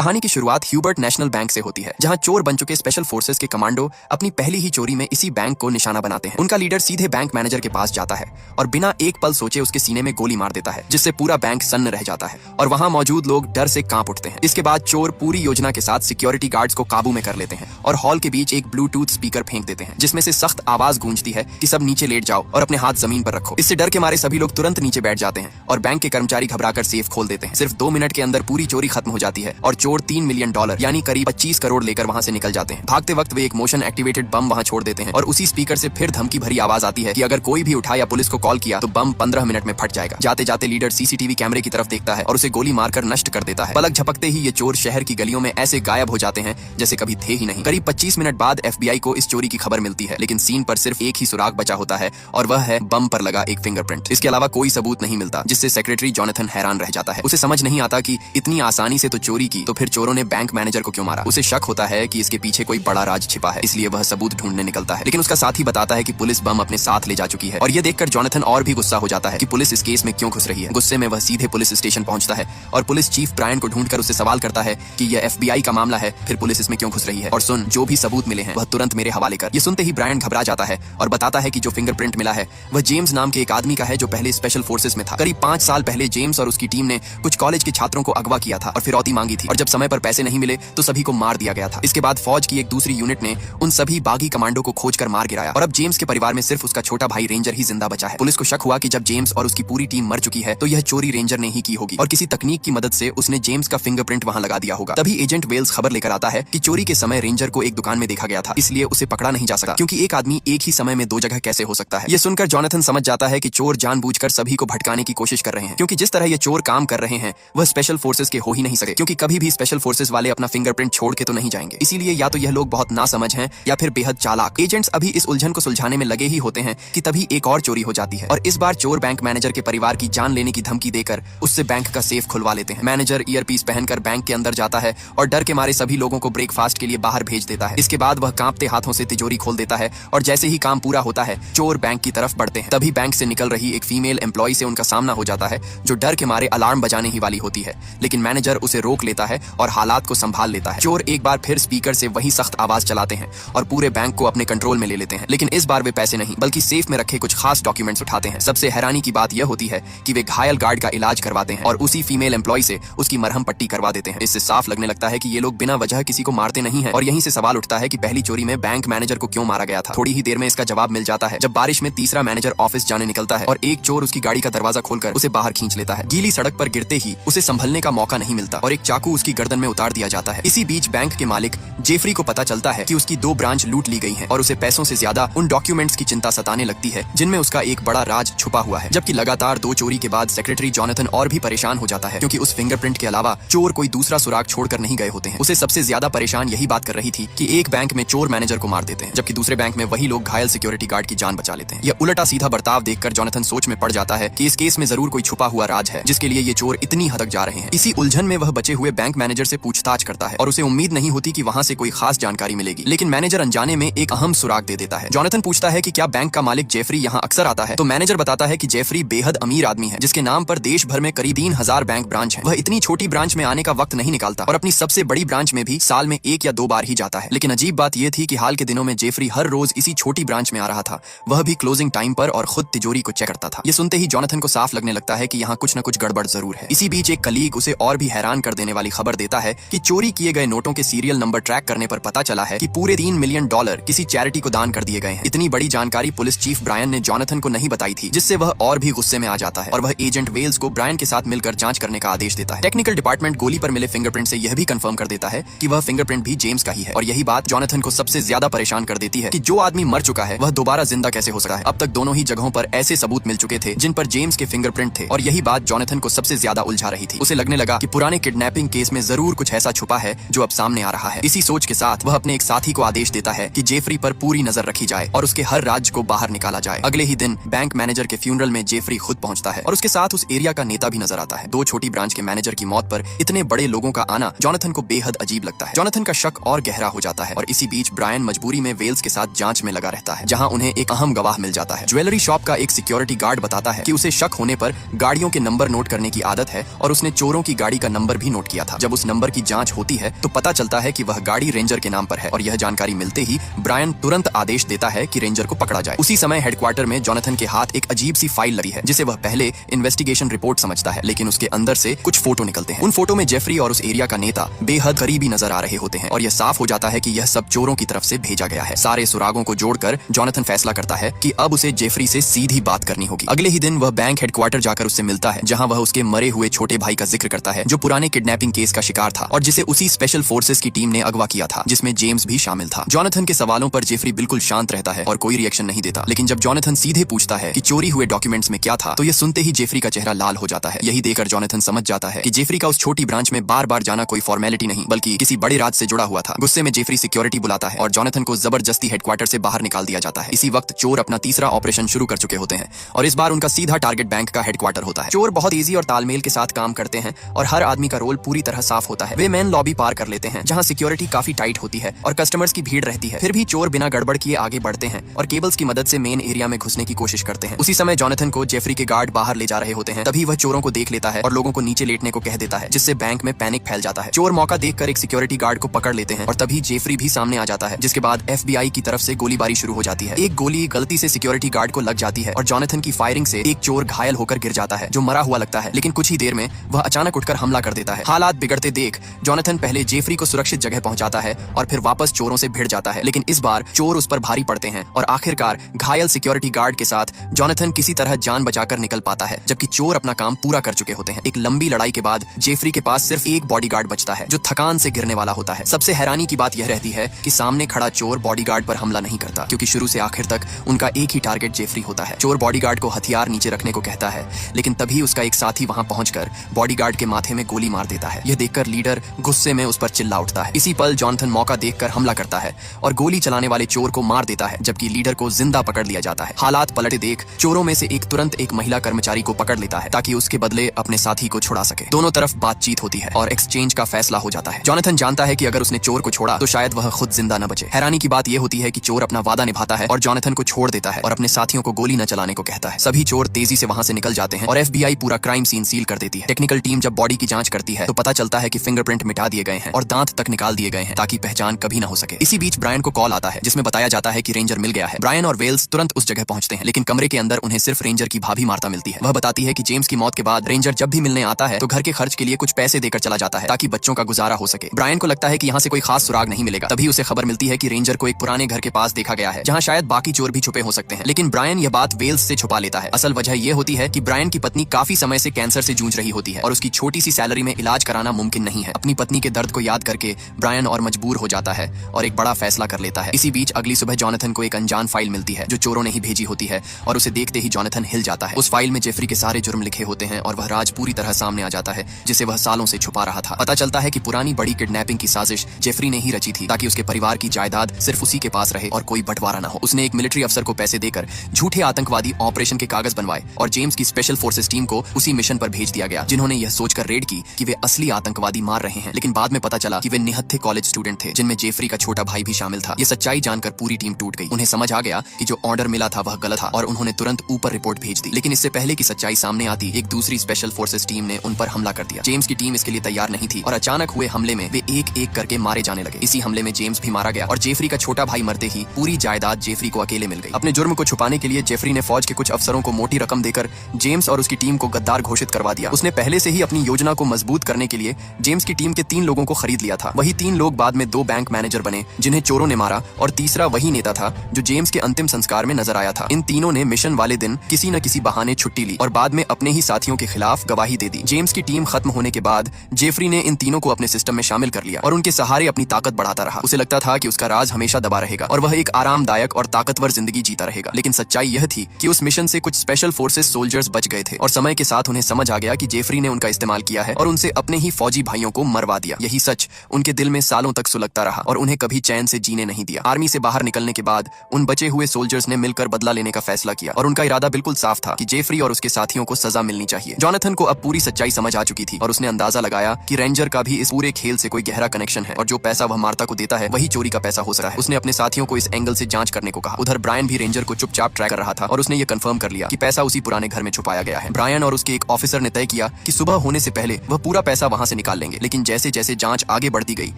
कहानी की शुरुआत ह्यूबर्ट नेशनल बैंक से होती है, जहां चोर बन चुके स्पेशल फोर्सेस के कमांडो अपनी पहली ही चोरी में इसी बैंक को निशाना बनाते हैं। उनका लीडर सीधे बैंक मैनेजर के पास जाता है और बिना एक पल सोचे उसके सीने में गोली मार देता है, जिससे पूरा बैंक सन्न रह जाता है और वहां मौजूद लोग डर से कांप उठते हैं। इसके बाद चोर पूरी योजना के साथ सिक्योरिटी गार्ड्स को काबू में कर लेते हैं और हॉल के बीच एक ब्लूटूथ स्पीकर फेंक देते हैं, जिसमें से सख्त आवाज गूंजती है कि सब नीचे लेट जाओ और अपने हाथ जमीन पर रखो। इससे डर के मारे सभी लोग तुरंत नीचे बैठ जाते हैं और बैंक के कर्मचारी घबराकर सेफ खोल देते हैं। सिर्फ 2 मिनट के अंदर पूरी चोरी खत्म हो जाती है और चोर $3 मिलियन यानी करीब 25 करोड़ लेकर वहां से निकल जाते हैं। भागते वक्त वे एक मोशन एक्टिवेटेड बम वहां छोड़ देते हैं और उसी स्पीकर से फिर धमकी भरी आवाज आती है कि अगर कोई भी उठा या पुलिस को कॉल किया तो बम 15 मिनट में फट जाएगा। जाते जाते लीडर सीसीटीवी कैमरे की तरफ देखता है और उसे गोली मारकर नष्ट कर देता है। पलक झपकते ही ये चोर शहर की गलियों में ऐसे गायब हो जाते हैं जैसे कभी थे ही नहीं। करीब 25 मिनट बाद FBI को इस चोरी की खबर मिलती है, लेकिन सीन पर सिर्फ एक ही सुराग बचा होता है और वह है बम पर लगा एक फिंगरप्रिंट। इसके अलावा कोई सबूत नहीं मिलता, जिससे सेक्रेटरी जॉनथन हैरान रह जाता है। उसे समझ नहीं आता कि इतनी आसानी से तो चोरी की, तो फिर चोरों ने बैंक मैनेजर को क्यों मारा। उसे शक होता है कि इसके पीछे कोई बड़ा राज छिपा है, इसलिए वह सबूत ढूंढने निकलता है। लेकिन उसका साथी बताता है कि पुलिस बम अपने साथ ले जा चुकी है और ये देखकर जॉनथन और भी गुस्सा हो जाता है कि पुलिस इस केस में क्यों घुस रही है। गुस्से में वह सीधे पुलिस स्टेशन पहुंचता है और पुलिस चीफ ब्रायन को ढूंढकर उससे सवाल करता है कि यह FBI का मामला है, फिर पुलिस इसमें क्यों घुस रही है, और सुन, जो भी सबूत मिले हैं वह तुरंत मेरे हवाले कर। ये सुनते ही ब्रायन घबरा जाता है और बताता है कि जो फिंगरप्रिंट मिला है वह जेम्स नाम के एक आदमी का है जो पहले स्पेशल फोर्सेस में था। करीब 5 साल पहले जेम्स और उसकी टीम ने कुछ कॉलेज के छात्रों को अगवा किया था और फिरौती मांगी थी, और जब समय पर पैसे नहीं मिले तो सभी को मार दिया गया था। इसके बाद फौज की एक दूसरी यूनिट ने उन सभी बागी कमांडो को खोजकर मार गिराया और अब जेम्स के परिवार में सिर्फ उसका छोटा भाई रेंजर ही जिंदा बचा है। पुलिस को शक हुआ कि जब जेम्स और उसकी पूरी टीम मर चुकी है तो यह चोरी रेंजर ने ही की होगी और किसी तकनीक की मदद से उसने जेम्स का फिंगरप्रिंट वहां लगा दिया होगा। तभी एजेंट वेल्स खबर लेकर आता है कि चोरी के समय रेंजर को एक दुकान में देखा गया था, इसलिए उसे पकड़ा नहीं जा सका, क्योंकि एक आदमी एक ही समय में 2 जगह कैसे हो सकता है। ये सुनकर जॉनथन समझ जाता है कि चोर जानबूझकर सभी को भटकाने की कोशिश कर रहे हैं, क्योंकि जिस तरह ये चोर काम कर रहे हैं वह स्पेशल फोर्सेस के हो ही नहीं सके, क्योंकि कभी भी स्पेशल फोर्सेस वाले अपना फिंगरप्रिंट छोड़ के तो नहीं जाएंगे। इसीलिए या तो यह लोग बहुत नासमझ हैं या फिर बेहद चालाक। एजेंट्स अभी इस उलझन को सुलझाने में लगे ही होते हैं कि तभी एक और चोरी हो जाती है और इस बार चोर बैंक मैनेजर के परिवार की जान लेने की धमकी देकर उससे बैंक का सेफ खुलवा लेते हैं। मैनेजर ईयरपीस पहनकर बैंक के अंदर जाता है और डर के मारे सभी लोगों को ब्रेकफास्ट के लिए बाहर भेज देता है। इसके बाद वह कांपते हाथों से तिजोरी खोल देता है और जैसे ही काम पूरा होता है चोर बैंक की तरफ बढ़ते हैं। तभी बैंक से निकल रही एक फीमेल एम्प्लॉय से उनका सामना हो जाता है, जो डर के मारे अलार्म बजाने ही वाली होती है, लेकिन मैनेजर उसे रोक लेता है और हालात को संभाल लेता है। चोर एक बार फिर स्पीकर से वही सख्त आवाज चलाते हैं और पूरे बैंक को अपने कंट्रोल में ले लेते हैं, लेकिन इस बार वे पैसे नहीं बल्कि सेफ में रखे कुछ खास डॉक्यूमेंट्स उठाते हैं। सबसे हैरानी की बात यह होती है कि वे घायल गार्ड का इलाज करवाते हैं और उसी फीमेल एम्प्लॉय से उसकी मरहम पट्टी करवा देते हैं। इससे साफ लगने लगता है कि ये लोग बिना वजह किसी को मारते नहीं है और यहीं से सवाल उठता है कि पहली चोरी में बैंक मैनेजर को क्यों मारा गया था। थोड़ी ही देर में इसका जवाब मिल जाता है जब बारिश में तीसरा मैनेजर ऑफिस जाने निकलता है और एक चोर उसकी गाड़ी का दरवाजा खोलकर उसे बाहर खींच लेता है। गीली सड़क पर गिरते ही उसे संभलने का मौका नहीं मिलता और एक चाकू उसकी गर्दन में उतार दिया जाता है। इसी बीच बैंक के मालिक जेफरी को पता चलता है कि उसकी 2 ब्रांच लूट ली गई हैं और उसे पैसों से ज्यादा उन डॉक्यूमेंट्स की चिंता सताने लगती है जिनमें उसका एक बड़ा राज छुपा हुआ है। जबकि लगातार 2 चोरी के बाद सेक्रेटरी जॉनथन और भी परेशान हो जाता है, क्योंकि उस फिंगरप्रिंट के अलावा चोर कोई दूसरा सुराग छोड़कर नहीं गए होते हैं। उसे सबसे ज्यादा परेशान यही बात कर रही थी कि एक बैंक में चोर मैनेजर को मार देते हैं, जबकि दूसरे बैंक में वही लोग घायल सिक्योरिटी गार्ड की जान बचा लेते हैं। यह उल्टा सीधा बर्ताव देखकर जॉनथन सोच में पड़ जाता है कि इस केस में जरूर कोई छुपा हुआ राज है जिसके लिए ये चोर इतनी हद तक जा रहे हैं। इसी उलझन में वह बचे हुए बैंक मैनेजर से पूछताछ करता है और उसे उम्मीद नहीं होती कि वहां से कोई खास जानकारी मिलेगी, लेकिन मैनेजर अनजाने में एक अहम सुराग दे देता है। जॉनथन पूछता है कि क्या बैंक का मालिक जेफरी यहाँ अक्सर आता है, तो मैनेजर बताता है कि जेफरी बेहद अमीर आदमी है जिसके नाम पर देश भर में करीब 3000 बैंक ब्रांच है। वह इतनी छोटी ब्रांच में आने का वक्त नहीं निकालता और अपनी सबसे बड़ी ब्रांच में भी साल में 1 या 2 बार ही जाता है। लेकिन अजीब बात यह थी कि हाल के दिनों में जेफरी हर रोज इसी छोटी ब्रांच में आ रहा था, वह भी क्लोजिंग टाइम पर और खुद तिजोरी को चेक करता था। ये सुनते ही जॉनथन को साफ लगने लगता है कि यहाँ कुछ न कुछ गड़बड़ जरूर है। इसी बीच एक कलीग उसे और भी हैरान कर देने वाली खबर देता है कि चोरी किए गए नोटों के सीरियल नंबर ट्रैक करने पर पता चला है कि पूरे $3 मिलियन किसी चैरिटी को दान कर दिए गए हैं। इतनी बड़ी जानकारी पुलिस चीफ ब्रायन ने जॉनथन को नहीं बताई थी, जिससे वह और भी गुस्से में आ जाता है और वह एजेंट वेल्स को ब्रायन के साथ मिलकर जांच करने का आदेश देता है। टेक्निकल डिपार्टमेंट गोली पर मिले फिंगरप्रिंट से यह भी कंफर्म कर देता है कि वह फिंगरप्रिंट भी जेम्स का ही है और यही बात जॉनथन को सबसे ज्यादा परेशान कर देती है कि जो आदमी मर चुका है वह दोबारा जिंदा कैसे हो सकता है। अब तक दोनों ही जगहों पर ऐसे सबूत मिल चुके थे जिन पर जेम्स के फिंगरप्रिंट थे और यही बात जॉनथन को सबसे ज्यादा उलझा रही थी। उसे लगने लगा कि पुराने किडनैपिंग केस में जरूर कुछ ऐसा छुपा है जो अब सामने आ रहा है। इसी सोच के साथ वह अपने एक साथी को आदेश देता है कि जेफरी पर पूरी नजर रखी जाए और उसके हर राज को बाहर निकाला जाए। अगले ही दिन बैंक मैनेजर के फ्यूनरल में जेफरी खुद पहुंचता है और उसके साथ उस एरिया का नेता भी नजर आता है। 2 छोटी ब्रांच के मैनेजर की मौत पर इतने बड़े लोगों का आना जॉनथन को बेहद अजीब लगता है। जॉनथन का शक और गहरा हो जाता है और इसी बीच ब्रायन मजबूरी में वेल्स के साथ जांच में लगा रहता है, जहां उन्हें एक अहम गवाह मिल जाता है। ज्वेलरी शॉप का एक सिक्योरिटी गार्ड बताता है कि उसे शक होने पर गाड़ियों के नंबर नोट करने की आदत है और उसने चोरों की गाड़ी का नंबर भी नोट किया था। जब जब उस नंबर की जांच होती है तो पता चलता है कि वह गाड़ी रेंजर के नाम पर है और यह जानकारी मिलते ही ब्रायन तुरंत आदेश देता है कि रेंजर को पकड़ा जाए। उसी समय हेडक्वार्टर में जोनाथन के हाथ एक अजीब सी फाइल लगी है जिसे वह पहले इन्वेस्टिगेशन रिपोर्ट समझता है, लेकिन उसके अंदर से कुछ फोटो निकलते हैं। उन फोटो में जेफरी और उस एरिया का नेता बेहद करीबी नजर आ रहे होते हैं और यह साफ हो जाता है कि यह सब चोरों की तरफ से भेजा गया है। सारे सुरागों को जोड़कर जोनाथन फैसला करता है कि अब उसे जेफरी से सीधी बात करनी होगी। अगले ही दिन वह बैंक हेडक्वार्टर जाकर उससे मिलता है, जहां वह उसके मरे हुए छोटे भाई का जिक्र करता है जो पुराने किडनैपिंग केस का शिकार था और जिसे उसी स्पेशल फोर्सेस की टीम ने अगवा किया था, जिसमें जेम्स भी शामिल था। जोनाथन के सवालों पर जेफरी बिल्कुल शांत रहता है और कोई रिएक्शन नहीं देता, लेकिन जब जोनाथन सीधे पूछता है कि चोरी हुए डॉक्यूमेंट्स में क्या था तो यह सुनते ही जेफरी का चेहरा लाल हो जाता है। यही देखकर जोनाथन समझ जाता है कि जेफरी का उस छोटी ब्रांच में बार बार जाना कोई फॉर्मेलिटी नहीं बल्कि किसी बड़े राज से जुड़ा हुआ था। गुस्से में जेफरी सिक्योरिटी बुलाता है और जोनाथन को जबरदस्ती हेडक्वार्टर से बाहर निकाल दिया जाता है। इसी वक्त चोर अपना तीसरा ऑपरेशन शुरू कर चुके होते हैं और इस बार उनका सीधा टारगेट बैंक का हेडक्वार्टर होता है। चोर बहुत तेजी और तालमेल के साथ काम करते हैं और हर आदमी का रोल पूरी तरह साफ होता है। वे मेन लॉबी पार कर लेते हैं जहां सिक्योरिटी काफी टाइट होती है और कस्टमर्स की भीड़ रहती है। फिर भी चोर बिना गड़बड़ किए आगे बढ़ते हैं और केबल्स की मदद से मेन एरिया में घुसने की कोशिश करते हैं। उसी समय जोनाथन को जेफरी के गार्ड बाहर ले जा रहे होते हैं। तभी वह चोरों को देख लेता है और लोगों को नीचे लेटने को कह देता है, जिससे बैंक में पैनिक फैल जाता है। चोर मौका देखकर एक सिक्योरिटी गार्ड को पकड़ लेते हैं और तभी जेफरी भी सामने आ जाता है, जिसके बाद FBI की तरफ से गोलीबारी शुरू हो जाती है। एक गोली गलती से सिक्योरिटी गार्ड को लग जाती है और जोनाथन की फायरिंग से एक चोर घायल होकर गिर जाता है जो मरा हुआ लगता है, लेकिन कुछ ही देर में वह अचानक उठकर हमला कर देता है। हालात बिगड़ते देख जोनाथन पहले जेफरी को सुरक्षित जगह पहुंचाता है और फिर वापस चोरों से भिड़ जाता है, लेकिन इस बार चोर उस पर भारी पड़ते हैं और आखिरकार घायल सिक्योरिटी गार्ड के साथ जोनाथन किसी तरह जान बचाकर निकल पाता है, जबकि चोर अपना काम पूरा कर चुके होते हैं। एक लंबी लड़ाई के बाद जेफरी के पास सिर्फ एक बॉडीगार्ड बचता है जो थकान से गिरने वाला होता है। सबसे हैरानी की बात यह रहती है कि सामने खड़ा चोर बॉडीगार्ड पर हमला नहीं करता, क्योंकि शुरू से आखिर तक उनका एक ही टारगेट जेफरी होता है। चोर बॉडीगार्ड को हथियार नीचे रखने को कहता है, लेकिन तभी उसका एक साथी वहां पहुंचकर बॉडीगार्ड के माथे में गोली मार देता है। यह देखकर लीडर गुस्से में उस पर चिल्ला उठता है। इसी पल जोनाथन मौका देखकर हमला करता है और गोली चलाने वाले चोर को मार देता है, जबकि लीडर को जिंदा पकड़ लिया जाता है। हालात पलटे देख चोरों में से एक तुरंत एक महिला कर्मचारी को पकड़ लेता है ताकि उसके बदले अपने साथी को छुड़ा सके। दोनों तरफ बातचीत होती है और एक्सचेंज का फैसला हो जाता है। जोनाथन जानता है कि अगर उसने चोर को छोड़ा तो शायद वह खुद जिंदा न बचे। हैरानी की बात यह होती है कि चोर अपना वादा निभाता है और जोनाथन को छोड़ देता है और अपने साथियों को गोली न चलाने को कहता है। सभी चोर तेजी से वहां से निकल जाते हैं और FBI पूरा क्राइम सीन सील कर देती है। टेक्निकल टीम जब बॉडी की जांच करती है तो पता चलता है कि फिंगरप्रिंट मिटा दिए गए हैं और दांत तक निकाल दिए गए हैं ताकि पहचान कभी न हो सके। इसी बीच ब्रायन को कॉल आता है जिसमें बताया जाता है कि रेंजर मिल गया है। ब्रायन और वेल्स तुरंत उस जगह पहुंचते हैं, लेकिन कमरे के अंदर उन्हें सिर्फ रेंजर की भाभी मार्ता मिलती है। वह बताती है कि जेम्स की मौत के बाद रेंजर जब भी मिलने आता है तो घर के खर्च के लिए कुछ पैसे देकर चला जाता है ताकि बच्चों का गुजारा हो सके। ब्रायन को लगता है कि यहाँ से कोई खास सुराग नहीं मिलेगा। तभी उसे खबर मिलती है कि रेंजर को एक पुराने घर के पास देखा गया है जहाँ शायद बाकी चोर भी छुपे हो सकते हैं, लेकिन ब्रायन यह बात वेल्स से छुपा लेता है। असल वजह यह होती है कि ब्रायन की पत्नी काफी समय से कैंसर से जूझ रही होती है और उसकी छोटी सी सैलरी में इलाज कराना मुमकिन नहीं है। अपनी पत्नी के दर्द को याद करके ब्रायन और मजबूर हो जाता है और एक बड़ा फैसला कर लेता है। इसी बीच अगली सुबह जोनाथन को एक अनजान फाइल मिलती है जो चोरों ने ही भेजी होती है और उसे देखते ही जोनाथन हिल जाता है। उस फाइल में जेफरी के सारे जुर्म लिखे होते हैं और वह राज पूरी तरह सामने आ जाता है जिसे वह सालों से छुपा रहा था। पता चलता है कि पुरानी बड़ी किडनैपिंग की साजिश जेफरी ने ही रची थी ताकि उसके परिवार की जायदाद सिर्फ उसी के पास रहे और कोई बंटवारा न हो। उसने एक मिलिट्री अफसर को पैसे देकर झूठे आतंकवादी ऑपरेशन के कागज बनवाए और जेम्स की स्पेशल फोर्सेस टीम को उसी मिशन पर भेज दिया गया, जिन्होंने यह सोचकर रेड की कि वे असली आतंकवादी मार रहे हैं। लेकिन बाद में पता चला कि वे निहत्थे कॉलेज स्टूडेंट थे जिनमें जेफरी का छोटा भाई भी शामिल था। यह सच्चाई जानकर पूरी टीम टूट गई। उन्हें समझ आ गया कि जो ऑर्डर मिला था वह गलत था और उन्होंने तुरंत ऊपर रिपोर्ट भेज दी। लेकिन इससे पहले की सच्चाई सामने आती एक दूसरी स्पेशल फोर्सेस टीम ने उन पर हमला कर दिया। जेम्स की टीम इसके लिए तैयार नहीं थी और अचानक हुए हमले में वे एक एक करके मारे जाने लगे। इसी हमले में जेम्स भी मारा गया और जेफरी का छोटा भाई मरते ही पूरी जायदाद जेफरी को अकेले मिल गई। अपने जुर्म को छुपाने के लिए जेफरी ने फौज के कुछ अफसरों को मोटी रकम देकर जेम्स और उसकी टीम को गद्दार घोषित करवा दिया। उसने पहले से ही अपनी योजना को मजबूत करने के लिए जेम्स की टीम के 3 लोगों को खरीद लिया था। वही 3 लोग बाद में 2 बैंक मैनेजर बने जिन्हें चोरों ने मारा और तीसरा वही नेता था जो जेम्स के अंतिम संस्कार में नजर आया था। इन तीनों ने मिशन वाले दिन किसी न किसी बहाने छुट्टी ली और बाद में अपने ही साथियों के खिलाफ गवाही दे दी। जेम्स की टीम खत्म होने के बाद जेफरी ने इन तीनों को अपने सिस्टम में शामिल कर लिया और उनके सहारे अपनी ताकत बढ़ाता रहा। उसे लगता था कि उसका राज हमेशा दबा रहेगा और वह एक आरामदायक और ताकतवर जिंदगी जीता रहेगा। लेकिन सच्चाई यह थी कि उस मिशन से कुछ स्पेशल फोर्सेस सोल्जर्स बच गए थे और समय के साथ उन्हें समझ आ गया कि जेफरी ने उनका इस्तेमाल किया है और उनसे अपने ही फौजी भाइयों को मरवा दिया। यही सच उनके दिल में सालों तक सुलगता रहा और उन्हें कभी चैन से जीने नहीं दिया। आर्मी से बाहर निकलने के बाद उन बचे हुए सोल्जर्स ने मिलकर बदला लेने का फैसला किया और उनका इरादा बिल्कुल साफ था कि जेफरी और उसके साथियों को सजा मिलनी चाहिए। जोनाथन को अब पूरी सच्चाई समझ आ चुकी थी और उसने अंदाजा लगाया कि रेंजर का भी इस पूरे खेल से कोई गहरा कनेक्शन है और जो पैसा वह मार्ता को देता है वही चोरी का पैसा हो सकता है। उसने अपने साथियों को इस एंगल से जांच करने को कहा। उधर ब्रायन भी रेंजर को चुपचाप ट्रैक कर रहा था और उसने ये कंफर्म कर लिया कि पैसा उसी पुराने घर में छुपाया गया है। ब्रायन और उसके एक ऑफिसर ने तय किया कि सुबह होने से पहले वह पूरा पैसा वहां से निकाल लेंगे। लेकिन जैसे जैसे जांच आगे बढ़ती गई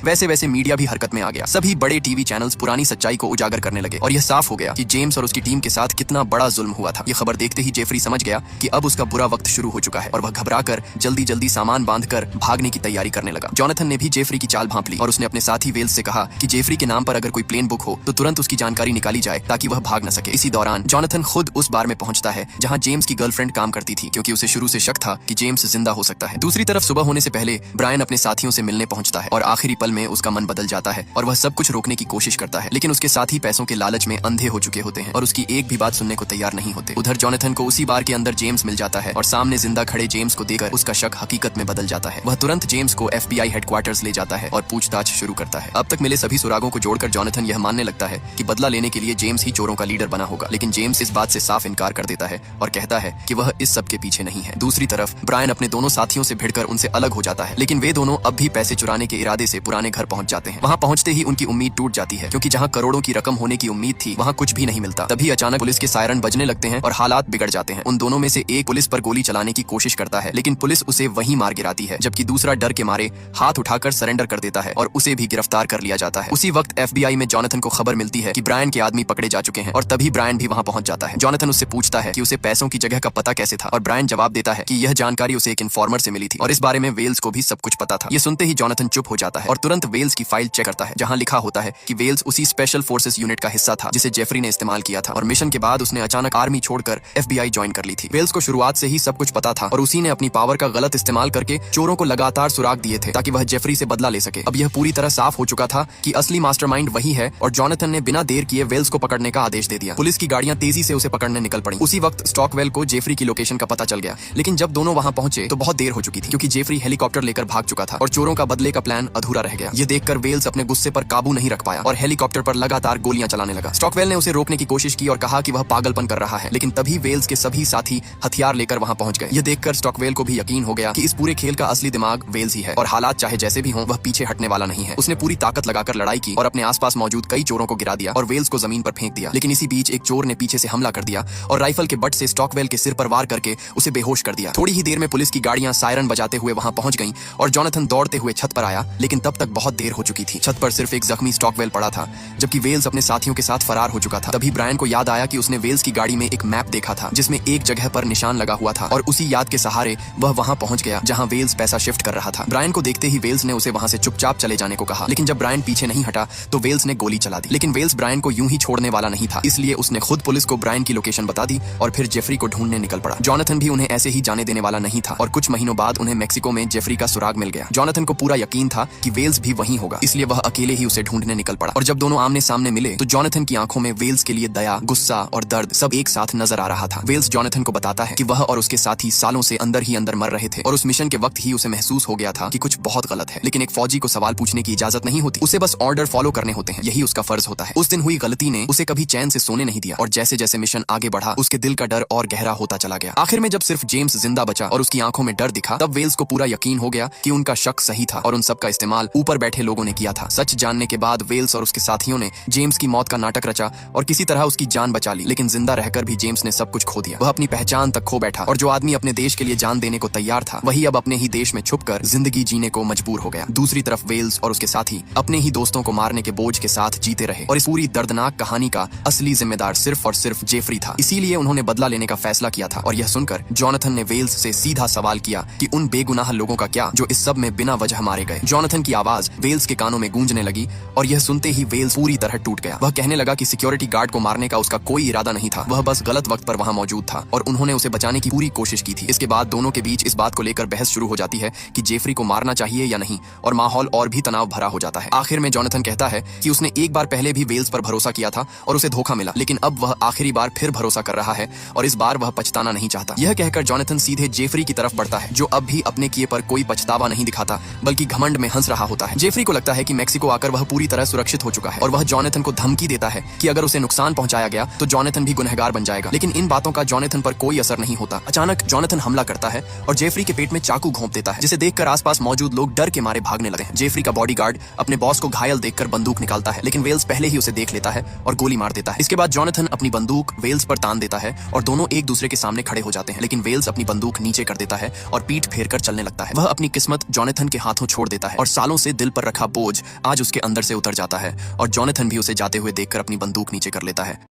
वैसे वैसे मीडिया भी हरकत में आ गया। सभी बड़े टीवी चैनल्स पुरानी सच्चाई को उजागर करने लगे और यह साफ हो गया कि जेम्स और उसकी टीम के साथ कितना बड़ा जुल्म हुआ था। ये खबर देखते ही जेफरी समझ गया कि अब उसका बुरा वक्त शुरू हो चुका है और वह घबराकर जल्दी जल्दी सामान बांधकर भागने की तैयारी करने लगा। जॉनथन ने भी जेफरी की चाल भांप ली और उसने अपने साथी वेल्स से कहा कि जेफरी के नाम पर अगर कोई प्लेन बुक हो तो तुरंत उसकी जानकारी निकाली जाए ताकि वह भाग न सके। इसी दौरान जॉनथन खुद उस बार में पहुंचता है जहां जेम्स की गर्लफ्रेंड काम करती थी, क्योंकि उसे शुरू से शक था कि जेम्स जिंदा हो सकता है। दूसरी तरफ सुबह होने से पहले ब्रायन अपने साथियों से मिलने पहुंचता है और आखिरी पल में उसका मन बदल जाता है और वह सब कुछ रोकने की कोशिश करता है, लेकिन उसके साथी पैसों के लालच में अंधे हो चुके होते हैं और उसकी एक भी बात सुनने को तैयार नहीं होते। उधर जॉनथन को उसी बार के अंदर जेम्स मिल जाता है और सामने जिंदा खड़े जेम्स को देखकर उसका शक हकीकत में बदल जाता है। वह तुरंत जेम्स को FBI हेडक्वार्टर्स ले जाता है और पूछताछ शुरू करता है। अब तक मिले सभी सुरागों को जोड़कर जॉनथन यह मानने लगता है कि बदला लेने के लिए जेम्स ही चोरों का लीडर बना होगा, लेकिन जेम्स इस बात से साफ इनकार कर देता है और कहता है कि वह इस सब के पीछे नहीं है। दूसरी तरफ ब्रायन अपने दोनों साथियों से भिड़कर उनसे अलग हो जाता है, लेकिन वे दोनों अब भी पैसे चुराने के इरादे से पुराने घर पहुंच जाते हैं। वहां पहुंचते ही उनकी उम्मीद टूट जाती है, क्योंकि जहां करोड़ों की रकम होने की उम्मीद थी वहां कुछ भी नहीं मिलता। तभी अचानक पुलिस के सायरन बजने लगते हैं और हालात बिगड़ जाते हैं। उन दोनों में से एक पुलिस पर गोली चलाने की कोशिश करता है, लेकिन पुलिस उसे वहीं मार गिराती है, जबकि दूसरा डर के मारे हाथ उठाकर सरेंडर कर देता है और उसे भी गिरफ्तार कर लिया जाता है। उसी वक्त FBI में जॉनथन को खबर मिलती है कि ब्रायन के आदमी पकड़े जा चुके हैं और तभी ब्रायन भी वहां पहुंच जाता है। जॉनथन उससे पूछता है कि उसे पैसों की जगह का पता कैसे था और ब्रायन जवाब देता है कि यह जानकारी उसे एक इन्फॉर्मर से मिली थी और इस बारे में वेल्स को भी सब कुछ पता था। ये सुनते ही जॉनथन चुप हो जाता है और तुरंत वेल्स की फाइल चेक करता है, जहां लिखा होता है कि वेल्स उसी स्पेशल फोर्सेस यूनिट का हिस्सा था जिसे जेफरी ने इस्तेमाल किया था और मिशन के बाद उसने अचानक आर्मी छोड़कर FBI ज्वाइन कर ली थी। वेल्स को शुरुआत से ही सब कुछ पता था और उसी ने अपनी पावर का गलत इस्तेमाल करके चोरों को लगातार सुराग दिए थे ताकि वह जेफरी से बदला ले सके। अब यह पूरी तरह साफ हो चुका था कि असली मास्टरमाइंड वही है और जॉनथन ने बिना देर किए वेल्स को पकड़ने का आदेश दे दिया। पुलिस की गाड़ियां तेजी से उसे पकड़ने निकल पड़ी। उसी वक्त स्टॉकवेल को जेफरी की लोकेशन का पता चल गया, लेकिन जब दोनों वहां पहुंचे तो बहुत देर हो चुकी थी, क्योंकि जेफरी हेलीकॉप्टर लेकर भाग चुका था और चोरों का बदले का प्लान अधूरा रह गया। ये देखकर वेल्स अपने गुस्से पर काबू नहीं रख पाया और हेलीकॉप्टर पर लगातार गोलियां चलाने लगा। स्टॉकवेल ने उसे रोकने की कोशिश की और कहा कि वह पागलपन कर रहा है, लेकिन तभी वेल्स के सभी साथी हथियार लेकर वहां पहुंच गए। यह देखकर स्टॉकवेल को भी यकीन हो गया कि इस पूरे खेल का असली दिमाग वेल्स ही है और हालात चाहे जैसे भी हों वह पीछे हटने वाला नहीं है। उसने पूरी ताकत लगाकर लड़ाई की और अपने आसपास मौजूद कई चोरों को गिरा दिया और वेल्स को जमीन पर फेंक दिया, लेकिन इसी बीच एक चोर ने पीछे से हमला कर दिया और राइफल के बट से स्टॉकवेल के सिर पर वार करके उसे बेहोश कर दिया। थोड़ी ही देर में पुलिस की गाड़ियां सायरन बजाते हुए वहां पहुंच गईं और जॉनथन दौड़ते हुए छत पर आया, लेकिन तब तक बहुत देर हो चुकी थी। छत पर सिर्फ एक जख्मी स्टॉकवेल पड़ा था, जबकि वेल्स अपने साथियों के साथ फरार हो चुका था। तभी ब्रायन को याद आया कि उसने वेल्स की गाड़ी में एक मैप देखा था जिसमें एक जगह पर निशान लगा हुआ था और उसी याद के सहारे वह वहां पहुंच गया जहां वेल्स पैसा शिफ्ट कर रहा था। ब्रायन को देखते ही वेल्स ने उसे वहां से चुपचाप चले जाने को कहा, लेकिन जब ब्रायन पीछे नहीं हटा तो वेल्स ने गोली चला दी। लेकिन वेल्स ब्रायन को यूं ही छोड़ने वाला नहीं था, इसलिए उसने खुद पुलिस को ब्रायन की लोकेशन बता दी और फिर जेफरी को ढूंढने निकल पड़ा। जॉनथन भी उन्हें ऐसे ही जाने देने वाला नहीं था और कुछ महीनों बाद उन्हें मेक्सिको में जेफरी का सुराग मिल गया। जॉनथन को पूरा यकीन था कि वेल्स भी वहीं होगा, इसलिए वह अकेले ही उसे ढूंढने निकल पड़ा और जब दोनों आमने सामने मिले तो जॉनथन की आंखों में वेल्स के लिए दया, गुस्सा और दर्द सब एक साथ नजर आ रहा था। वेल्स जॉनथन को बताता है कि वह और उसके साथी सालों से अंदर ही अंदर मर रहे थे और उस मिशन के वक्त ही उसे महसूस हो गया था कि कुछ बहुत गलत है, लेकिन एक फौजी को सवाल पूछने की इजाजत नहीं होती, उसे बस ऑर्डर फॉलो करने होते हैं, यही उसका फर्ज होता है। उस दिन हुई गलती ने उसे कभी चैन से सोने नहीं दिया और जैसे जैसे मिशन आगे बढ़ा उसके दिल का डर और गहरा होता चला गया। आखिर में जब सिर्फ जेम्स जिंदा बचा और उसकी आंखों में डर दिखा तब वेल्स को पूरा यकीन हो गया कि उनका शक सही था और उन सब का इस्तेमाल ऊपर बैठे लोगों ने किया था। सच जानने के बाद वेल्स और उसके साथियों ने जेम्स की मौत का नाटक रचा और किसी तरह उसकी जान बचा ली, लेकिन जिंदा रहकर भी जेम्स ने सब कुछ खो दिया। वह अपनी पहचान तक खो बैठा और जो आदमी अपने देश के लिए जान देने को तैयार था वही अब अपने ही देश में छुपकर जिंदगी जीने को मजबूर हो गया। दूसरी तरफ वेल्स और उसके साथी अपने ही दोस्तों को मारने के बोझ के साथ जीते रहे और इस पूरी दर्दनाक कहानी का असली जिम्मेदार सिर्फ और सिर्फ जेफरी था। इसीलिए उन्होंने बदला लेने का फैसला किया था और यह सुनकर जॉनथन ने वेल्स से सीधा सवाल किया कि उन बेगुनाह लोगों का क्या जो इस सब में बिना वजह मारे गए। जॉनथन की आवाज वेल्स के कानों में गूंजने लगी और यह सुनते ही वेल्स पूरी तरह टूट गया। वह कहने लगा कि सिक्योरिटी गार्ड को मारने का उसका कोई इरादा नहीं था, वह बस गलत वक्त पर वहां मौजूद था और उन्होंने उसे बचाने की पूरी कोशिश की थी। इसके बाद दोनों के बीच इस बात को लेकर बहस शुरू हो जाती है कि जेफरी को मारना चाहिए या नहीं और माहौल और भी तनाव भरा हो जाता है। आखिर में जॉनथन कहता है कि उसने एक बार पहले भी वेल्स पर भरोसा किया था और उसे धोखा मिला, लेकिन अब वह आखिरी बार फिर भरोसा कर रहा है और इस बार वह पछताना नहीं चाहता। यह कहकर जॉनथन सीधे जेफरी की तरफ बढ़ता है जो अब भी अपने किए पर कोई पछतावा नहीं दिखाता बल्कि घमंड में हंस रहा होता है। जेफरी को लगता है कि मैक्सिको आकर वह पूरी तरह सुरक्षित हो चुका है और वह जॉनथन को धमकी देता है कि अगर उसे नुकसान पहुंचाया गया तो जॉनथन भी गुनहगार बन जाएगा, लेकिन इन बातों का जॉनथन पर कोई असर नहीं होता। अचानक जॉनथन हमला करता है और जेफरी के पेट में चाकू घोंप देता है, जिसे देखकर आसपास मौजूद लोग डर के मारे भागने लगे हैं। जेफरी का बॉडीगार्ड अपने बॉस को घायल देखकर बंदूक निकालता है, लेकिन वेल्स पहले ही उसे देख लेता है और गोली मार देता है। इसके बाद जॉनथन अपनी बंदूक वेल्स पर तान देता है और दोनों एक दूसरे के सामने खड़े हो जाते हैं, लेकिन वेल्स अपनी बंदूक नीचे कर देता है और पीठ फेर कर चलने लगता है। वह अपनी किस्मत जॉनथन के हाथों छोड़ देता है और सालों से दिल पर रखा बोझ आज उसके अंदर से उतर जाता है और जॉनथन भी उसे जाते हुए देखकर अपनी बंदूक नीचे कर लेता है।